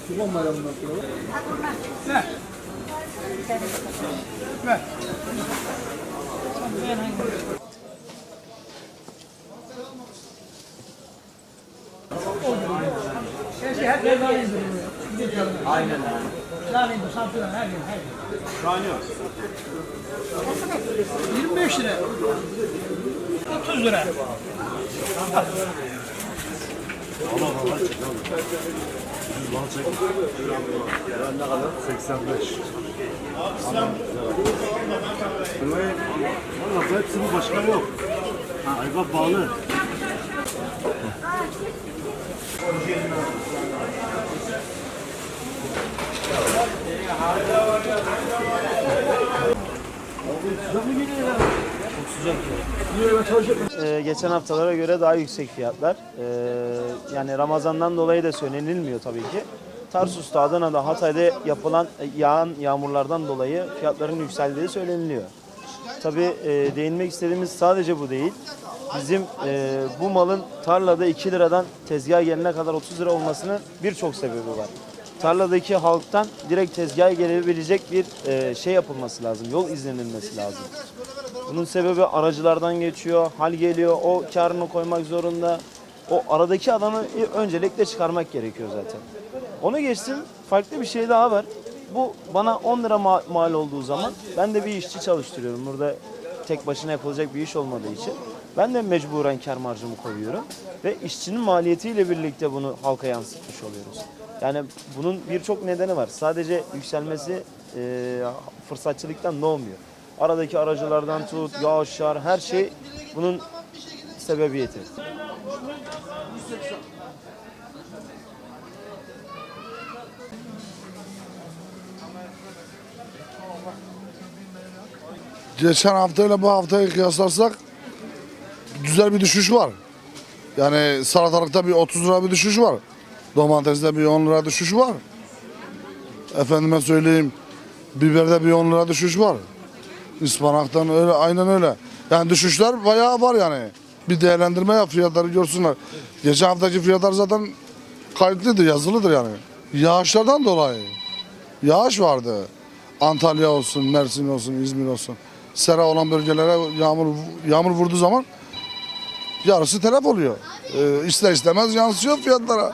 Kurban bayramından sonra. Ver. Ver. Aynen. Lanet bu satıyor her gün. Şu an yok. 25 lira. 30 lira. Bal çek. Ne kadar? 85. Valla hepsi bu, başka yok. Ayva bağlı. Geçen haftalara göre daha yüksek fiyatlar. Yani Ramazan'dan dolayı da söylenilmiyor tabii ki. Tarsus'ta, Adana'da, Hatay'da yapılan yağan yağmurlardan dolayı fiyatların yükseldiği söyleniliyor. Tabii değinmek istediğimiz sadece bu değil. Bizim bu malın tarlada 2 liradan tezgaha gelene kadar 30 lira olmasının birçok sebebi var. Tarladaki halktan direkt tezgaha gelebilecek bir şey yapılması lazım, yol izlenilmesi lazım. Bunun sebebi aracılardan geçiyor, hal geliyor, o karını koymak zorunda. O aradaki adamı öncelikle çıkarmak gerekiyor zaten. Onu geçtim, farklı bir şey daha var. Bu bana 10 lira mal olduğu zaman ben de bir işçi çalıştırıyorum. Burada tek başına yapılacak bir iş olmadığı için ben de mecburen kar marjımı koyuyorum. Ve işçinin maliyetiyle birlikte bunu halka yansıtmış oluyoruz. Yani bunun birçok nedeni var. Sadece yükselmesi fırsatçılıktan doğmuyor. Aradaki aracılardan tut, yağışlar, her şey bunun sebebiyeti. Geçen haftayla bu haftayı kıyaslarsak güzel bir düşüş var. Yani salatalıkta bir 30 lira bir düşüş var. Domateste bir 10 lira düşüş var. Efendime söyleyeyim, biberde bir 10 lira düşüş var. İspanaktan öyle, aynen öyle. Yani düşüşler bayağı var yani. Bir değerlendirme yap, fiyatları görsünler. Geçen haftaki fiyatlar zaten kayıtlıdır, yazılıdır yani. Yağışlardan dolayı. Yağış vardı. Antalya olsun, Mersin olsun, İzmir olsun. Sera olan bölgelere yağmur vurduğu zaman yarısı telef oluyor. İster istemez yansıyor fiyatlara.